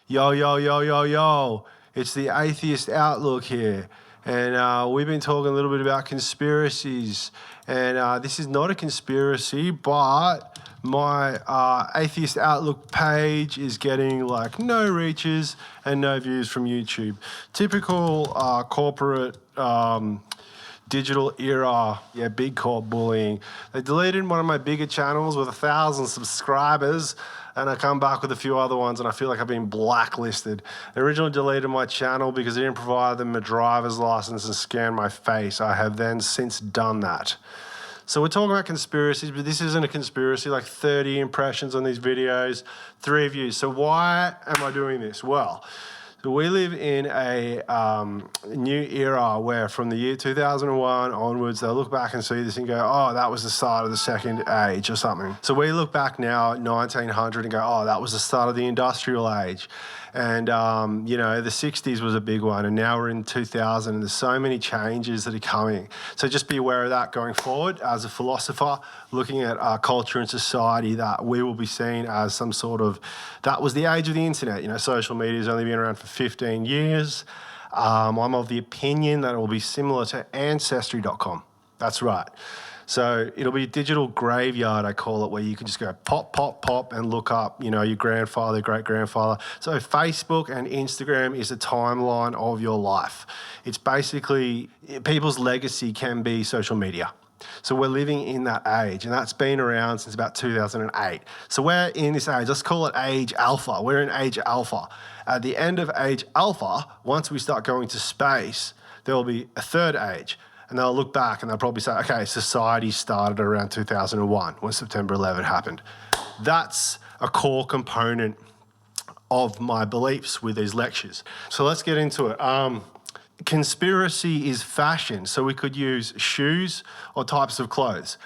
Yo, yo, yo, yo, yo. It's the Atheist Outlook here. And we've been talking a little bit about conspiracies. And this is not a conspiracy, but my Atheist Outlook page is getting like no reaches and no views from YouTube. Typical corporate digital era, big corp bullying. They deleted one of my bigger channels with 1,000 subscribers, and I come back with a few other ones, and I feel like I've been blacklisted. They originally deleted my channel because I didn't provide them a driver's license and scan my face. I have then since done that. So we're talking about conspiracies, but this isn't a conspiracy, like 30 impressions on these videos, 3 views. So why am I doing this? Well, so we live in a new era where from the year 2001 onwards, they'll look back and see this and go, oh, that was the start of the second age or something. So we look back now at 1900 and go, oh, that was the start of the industrial age. And, you know, the 60s was a big one, and now we're in 2000, and there's so many changes that are coming. So just be aware of that going forward as a philosopher, looking at our culture and society, that we will be seen as some sort of, that was the age of the internet. You know, social media has only been around for 15 years. I'm of the opinion that it will be similar to Ancestry.com. That's right. So it'll be a digital graveyard, I call it, where you can just go pop, pop, pop and look up, you know, your grandfather, great-grandfather. So Facebook and Instagram is a timeline of your life. It's basically, people's legacy can be social media. So we're living in that age, and that's been around since about 2008. So we're in this age, let's call it age alpha. We're in age alpha. At the end of age alpha, once we start going to space, there will be a third age. And they'll look back and they'll probably say, okay, society started around 2001 when September 11 happened. That's a core component of my beliefs with these lectures. So let's get into it. Conspiracy is fashion. So we could use shoes or types of clothes.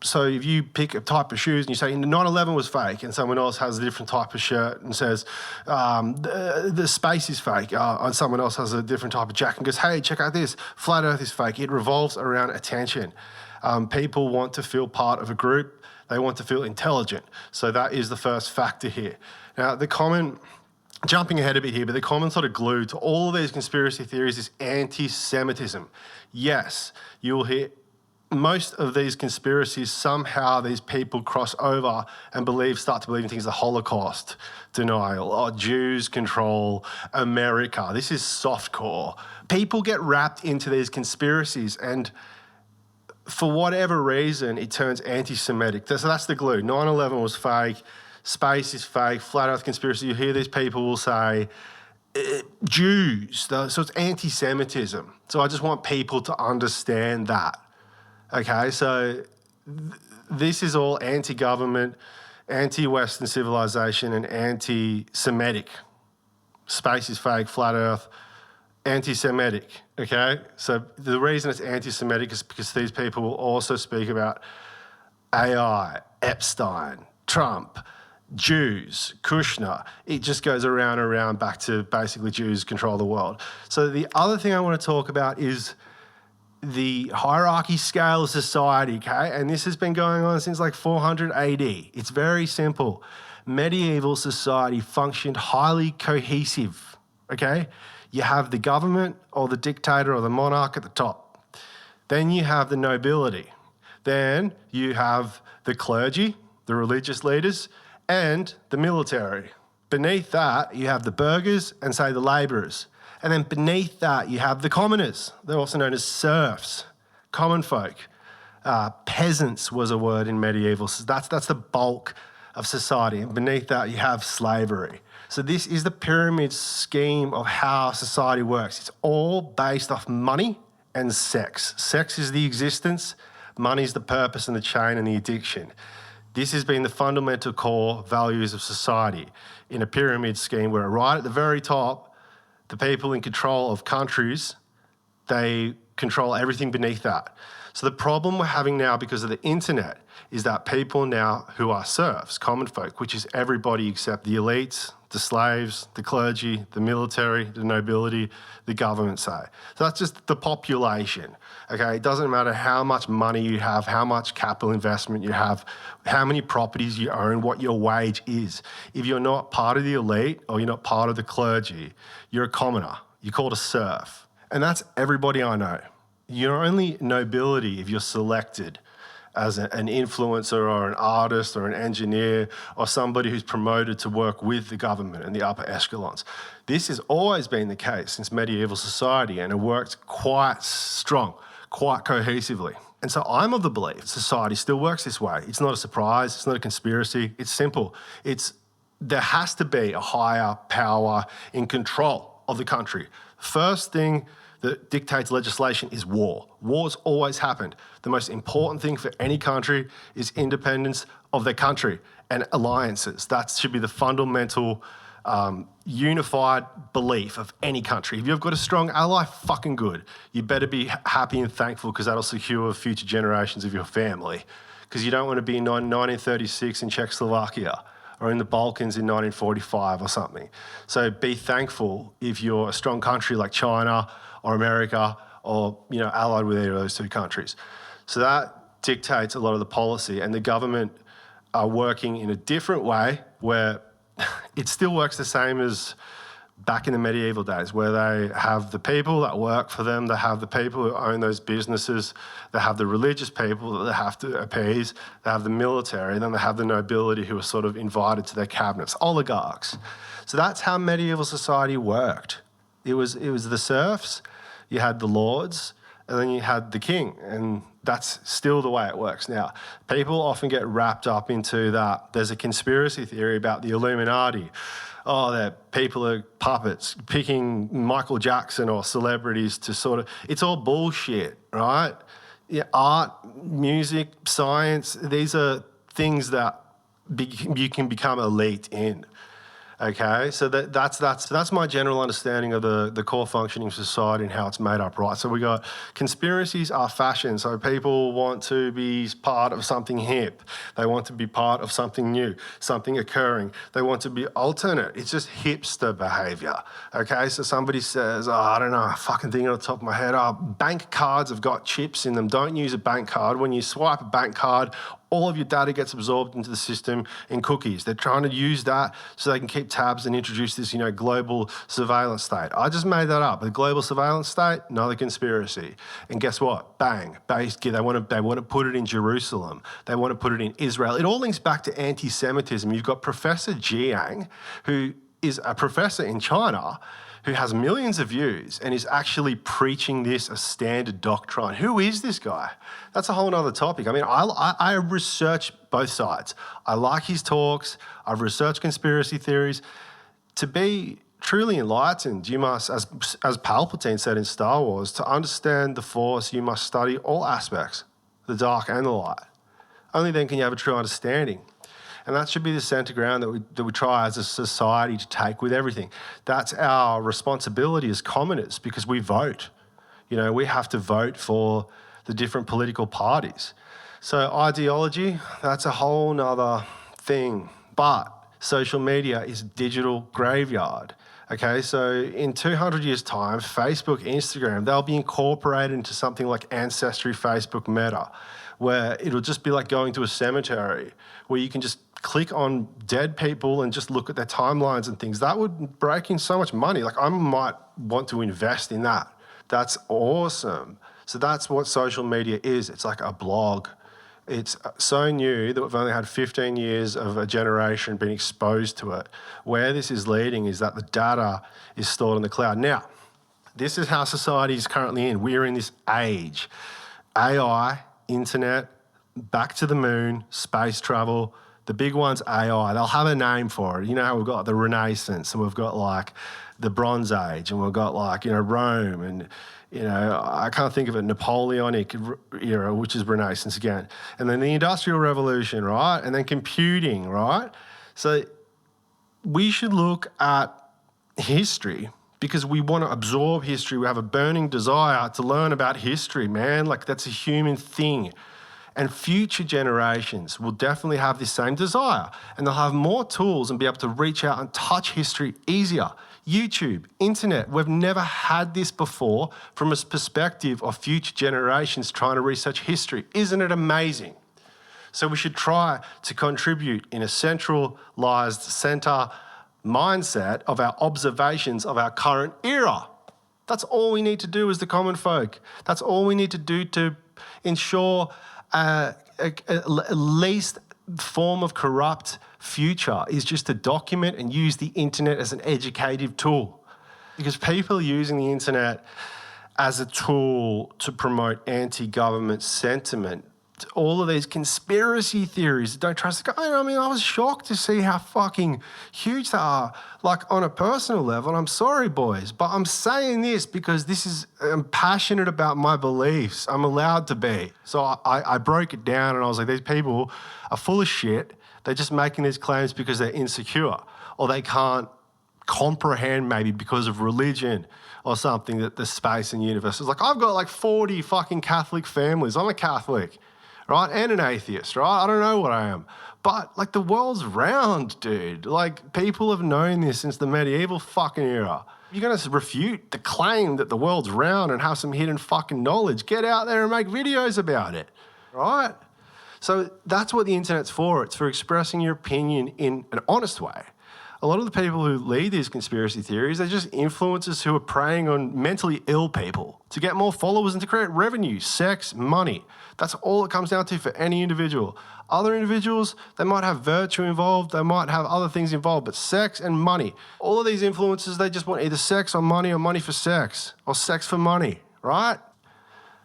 So if you pick a type of shoes and you say 9/11 was fake, and someone else has a different type of shirt and says the space is fake, and someone else has a different type of jacket and goes, hey, check out this, flat earth is fake. It revolves around attention. People want to feel part of a group. They want to feel intelligent. So that is the first factor here. Now, the common, jumping ahead a bit here, but the common sort of glue to all of these conspiracy theories is anti-Semitism. Yes, you will hear most of these conspiracies, somehow these people cross over and start to believe in things like Holocaust denial, or Jews control America. This is softcore. People get wrapped into these conspiracies, and for whatever reason, it turns anti-Semitic. So that's the glue. 9/11 was fake, space is fake, flat earth conspiracy. You hear these people will say, Jews, so it's anti-Semitism. So I just want people to understand that. Okay, so this is all anti-government, anti-Western civilization, and anti-Semitic. Space is fake, flat earth, anti-Semitic, okay? So the reason it's anti-Semitic is because these people will also speak about AI, Epstein, Trump, Jews, Kushner. It just goes around and around back to basically Jews control the world. So the other thing I want to talk about is the hierarchy scale of society, okay? And this has been going on since like 400 AD. It's very simple. Medieval society functioned highly cohesive, okay? You have the government or the dictator or the monarch at the top. Then you have the nobility. Then you have the clergy, the religious leaders, and the military. Beneath that, you have the burghers and, say, the labourers. And then beneath that, you have the commoners. They're also known as serfs, common folk. Peasants was a word in medieval. So that's the bulk of society. And beneath that, you have slavery. So this is the pyramid scheme of how society works. It's all based off money and sex. Sex is the existence, money is the purpose and the chain and the addiction. This has been the fundamental core values of society in a pyramid scheme where right at the very top, the people in control of countries, they control everything beneath that. So the problem we're having now because of the internet is that people now who are serfs, common folk, which is everybody except the elites, the slaves, the clergy, the military, the nobility, the government say. So that's just the population, okay? It doesn't matter how much money you have, how much capital investment you have, how many properties you own, what your wage is. If you're not part of the elite or you're not part of the clergy, you're a commoner. You're called a serf. And that's everybody I know. You're only nobility if you're selected as an influencer or an artist or an engineer or somebody who's promoted to work with the government and the upper echelons. This has always been the case since medieval society, and it worked quite strong, quite cohesively. And so I'm of the belief society still works this way. It's not a surprise, it's not a conspiracy, it's simple. There has to be a higher power in control of the country. First thing that dictates legislation is war. Wars always happened. The most important thing for any country is independence of their country and alliances. That should be the fundamental unified belief of any country. If you've got a strong ally, fucking good. You better be happy and thankful because that'll secure future generations of your family. Because you don't want to be in 1936 in Czechoslovakia or in the Balkans in 1945 or something. So be thankful if you're a strong country like China or America or, allied with either of those two countries. So that dictates a lot of the policy, and the government are working in a different way where it still works the same as back in the medieval days, where they have the people that work for them, they have the people who own those businesses, they have the religious people that they have to appease, they have the military, and then they have the nobility who are sort of invited to their cabinets, oligarchs. So that's how medieval society worked. It was the serfs, you had the lords, and then you had the king, and that's still the way it works now. People often get wrapped up into that. There's a conspiracy theory about the Illuminati. Oh, that people are puppets, picking Michael Jackson or celebrities to it's all bullshit, right? Yeah, art, music, science, these are things that you can become elite in. Okay, so that's my general understanding of the core functioning of society and how it's made up, right? So we got conspiracies are fashion. So people want to be part of something hip. They want to be part of something new, something occurring. They want to be alternate. It's just hipster behavior. Okay, so somebody says, I don't know, a fucking thing on the top of my head. Bank cards have got chips in them. Don't use a bank card. When you swipe a bank card, all of your data gets absorbed into the system in cookies. They're trying to use that so they can keep tabs and introduce this, global surveillance state. I just made that up. The global surveillance state, another conspiracy. And guess what? Bang. They want to put it in Jerusalem. They want to put it in Israel. It all links back to anti-Semitism. You've got Professor Jiang, who is a professor in China, who has millions of views and is actually preaching this as standard doctrine. Who is this guy? That's a whole other topic. I mean, I research both sides. I like his talks. I've researched conspiracy theories. To be truly enlightened, you must, as Palpatine said in Star Wars, to understand the Force, you must study all aspects, the dark and the light. Only then can you have a true understanding. And that should be the centre ground that we try as a society to take with everything. That's our responsibility as commoners because we vote. We have to vote for the different political parties. So ideology, that's a whole nother thing. But social media is a digital graveyard. Okay, so in 200 years' time, Facebook, Instagram, they'll be incorporated into something like Ancestry, Facebook, Meta, where it'll just be like going to a cemetery where you can just click on dead people and just look at their timelines and things. That would break in so much money. Like I might want to invest in that. That's awesome. So that's what social media is. It's like a blog. It's so new that we've only had 15 years of a generation being exposed to it. Where this is leading is that the data is stored in the cloud. Now, this is how society is currently in. We're in this age. AI, internet, back to the moon, space travel. The big one's AI. They'll have a name for it. You know how we've got the Renaissance and we've got like the Bronze Age and we've got like, Rome and, I can't think of it, Napoleonic era, which is Renaissance again. And then the Industrial Revolution, right? And then computing, right? So we should look at history because we want to absorb history. We have a burning desire to learn about history, man. Like, that's a human thing. And future generations will definitely have this same desire, and they'll have more tools and be able to reach out and touch history easier. YouTube, internet, we've never had this before from a perspective of future generations trying to research history. Isn't it amazing? So we should try to contribute in a centralized center mindset of our observations of our current era. That's all we need to do as the common folk. That's all we need to do to ensure a least form of corrupt future is just to document and use the internet as an educative tool. Because people are using the internet as a tool to promote anti-government sentiment. All of these conspiracy theories, don't trust the guy. I mean, I was shocked to see how fucking huge they are, like on a personal level. I'm sorry, boys, but I'm saying this because I'm passionate about my beliefs. I'm allowed to be. So I broke it down and I was like, these people are full of shit. They're just making these claims because they're insecure or they can't comprehend maybe because of religion or something that the space and universe is like. I've got like 40 fucking Catholic families. I'm a Catholic. Right? And an atheist, right? I don't know what I am. But, like, the world's round, dude. Like, people have known this since the medieval fucking era. You're going to refute the claim that the world's round and have some hidden fucking knowledge. Get out there and make videos about it, right? So that's what the internet's for. It's for expressing your opinion in an honest way. A lot of the people who lead these conspiracy theories, they're just influencers who are preying on mentally ill people to get more followers and to create revenue, sex, money. That's all it comes down to for any individual. Other individuals, they might have virtue involved, they might have other things involved, but sex and money. All of these influencers, they just want either sex or money for sex or sex for money, right?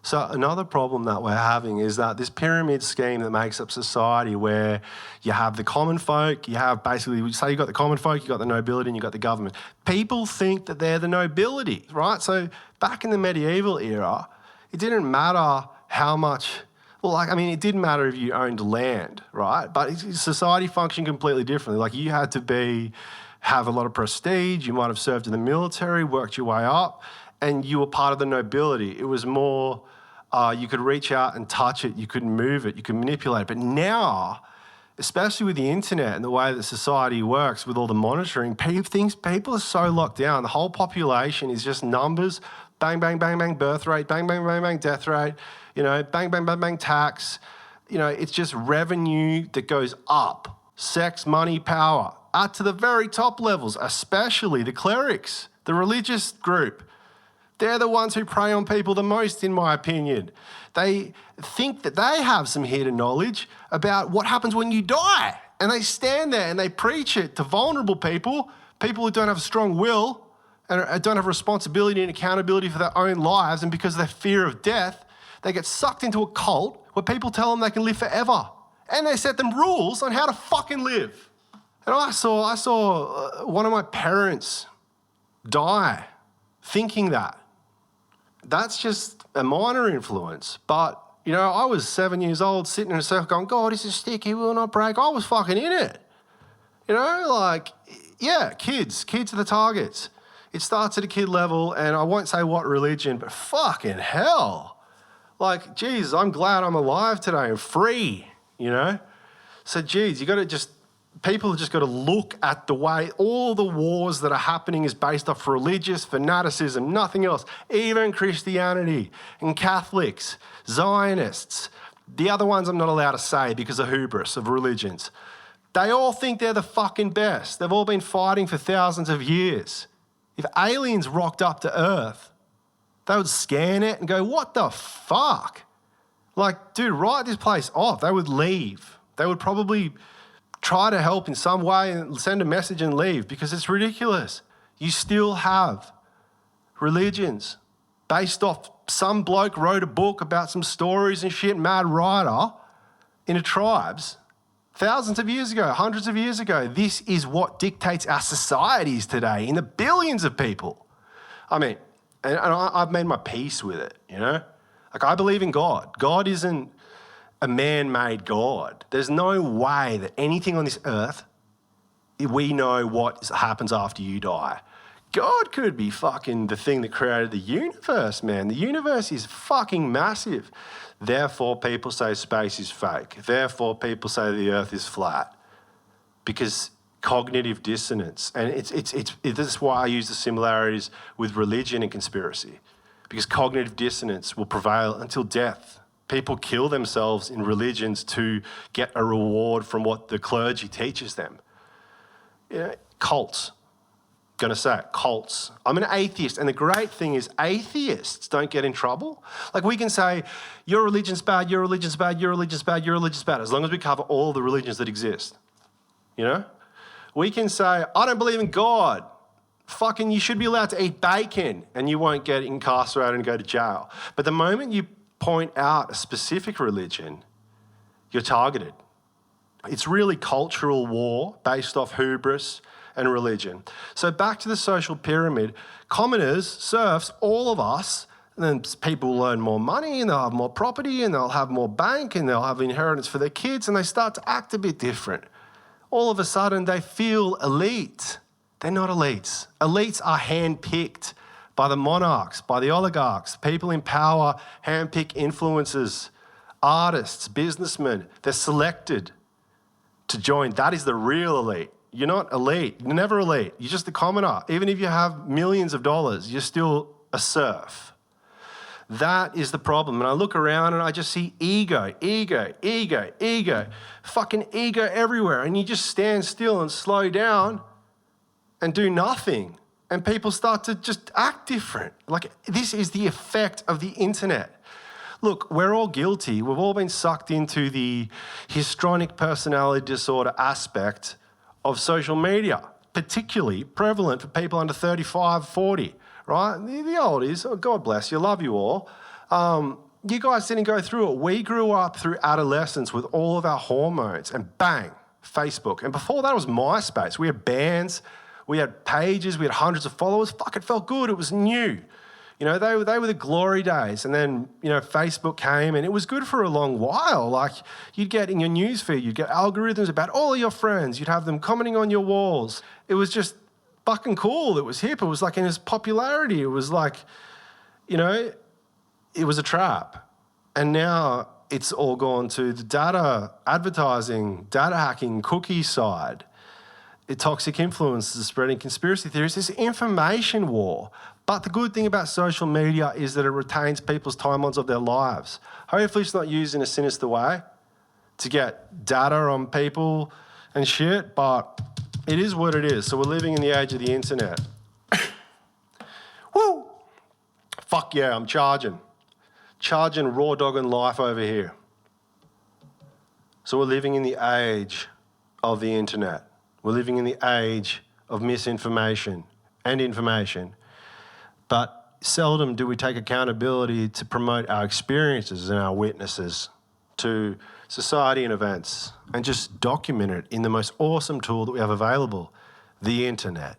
So another problem that we're having is that this pyramid scheme that makes up society where you have the common folk, you have basically, say you've got the common folk, you've got the nobility and you've got the government. People think that they're the nobility, right? So back in the medieval era, it didn't matter how much, it didn't matter if you owned land, right? But society functioned completely differently. Like you had to have a lot of prestige, you might have served in the military, worked your way up, and you were part of the nobility. It was more, you could reach out and touch it, you could move it, you could manipulate it. But now, especially with the internet and the way that society works with all the monitoring, people are so locked down. The whole population is just numbers, bang, bang, bang, bang, birth rate, bang, bang, bang, bang, death rate, bang, bang, bang, bang, tax. It's just revenue that goes up. Sex, money, power, to the very top levels, especially the clerics, the religious group. They're the ones who prey on people the most, in my opinion. They think that they have some hidden knowledge about what happens when you die. And they stand there and they preach it to vulnerable people who don't have a strong will and don't have responsibility and accountability for their own lives. And because of their fear of death, they get sucked into a cult where people tell them they can live forever. And they set them rules on how to fucking live. And I saw one of my parents die thinking that. That's just a minor influence. But, I was 7 years old sitting in a circle going, God is a stick, he will not break. I was fucking in it. Kids are the targets. It starts at a kid level, and I won't say what religion, but fucking hell. Like, geez, I'm glad I'm alive today and free, So, geez, people have just got to look at the way all the wars that are happening is based off religious fanaticism, nothing else. Even Christianity and Catholics, Zionists, the other ones I'm not allowed to say because of hubris of religions. They all think they're the fucking best. They've all been fighting for thousands of years. If aliens rocked up to Earth, they would scan it and go, what the fuck? Like, dude, write this place off. They would leave. They would probably try to help in some way and send a message and leave because it's ridiculous. You still have religions based off some bloke wrote a book about some stories and shit, mad writer in the tribes thousands of years ago, hundreds of years ago. This is what dictates our societies today in the billions of people. I mean, and I've made my peace with it, Like, I believe in God. God isn't a man-made God. There's no way that anything on this earth, we know what happens after you die. God could be fucking the thing that created the universe, man. The universe is fucking massive. Therefore, people say space is fake. Therefore, people say the earth is flat. Because cognitive dissonance, and this is why I use the similarities with religion and conspiracy, because cognitive dissonance will prevail until death. People kill themselves in religions to get a reward from what the clergy teaches them. You know, cults. Gonna say it, cults. I'm an atheist, and the great thing is atheists don't get in trouble. Like, we can say, your religion's bad, your religion's bad, your religion's bad, your religion's bad, as long as we cover all the religions that exist. You know? We can say, I don't believe in God. Fucking, you should be allowed to eat bacon and you won't get incarcerated and go to jail. But the moment you point out a specific religion, you're targeted. It's really cultural war based off hubris and religion. So back to the social pyramid, commoners, serfs, all of us, and then people will earn more money and they'll have more property and they'll have more bank and they'll have inheritance for their kids and they start to act a bit different. All of a sudden they feel elite. They're not elites. Elites are handpicked by the monarchs, by the oligarchs. People in power handpick influencers, artists, businessmen. They're selected to join. That is the real elite. You're not elite. You're never elite. You're just a commoner. Even if you have millions of dollars, you're still a serf. That is the problem. And I look around and I just see ego, ego, ego, ego, fucking ego everywhere. And you just stand still and slow down and do nothing. And people start to just act different. Like, this is the effect of the internet. Look, we're all guilty. We've all been sucked into the histrionic personality disorder aspect of social media, particularly prevalent for people under 35, 40. Right? The oldies, oh, God bless you, love you all. You guys didn't go through it. We grew up through adolescence with all of our hormones and bang, Facebook. And before that was MySpace. We had bands, we had pages, we had hundreds of followers. Fuck, it felt good. It was new. You know, they were the glory days. And then, you know, Facebook came and it was good for a long while. Like, you'd get in your news feed, you'd get algorithms about all of your friends. You'd have them commenting on your walls. It was just fucking cool. It was hip. It was like in its popularity. It was like, you know, it was a trap. And now it's all gone to the data advertising, data hacking, cookie side. Toxic influences, spreading conspiracy theories. It's information war. But the good thing about social media is that it retains people's timelines of their lives. Hopefully it's not used in a sinister way to get data on people and shit, but it is what it is. So we're living in the age of the internet. Woo! Fuck yeah, I'm charging. Charging raw dogging life over here. So we're living in the age of the internet. We're living in the age of misinformation and information. But seldom do we take accountability to promote our experiences and our witnesses to society and events and just document it in the most awesome tool that we have available, the internet.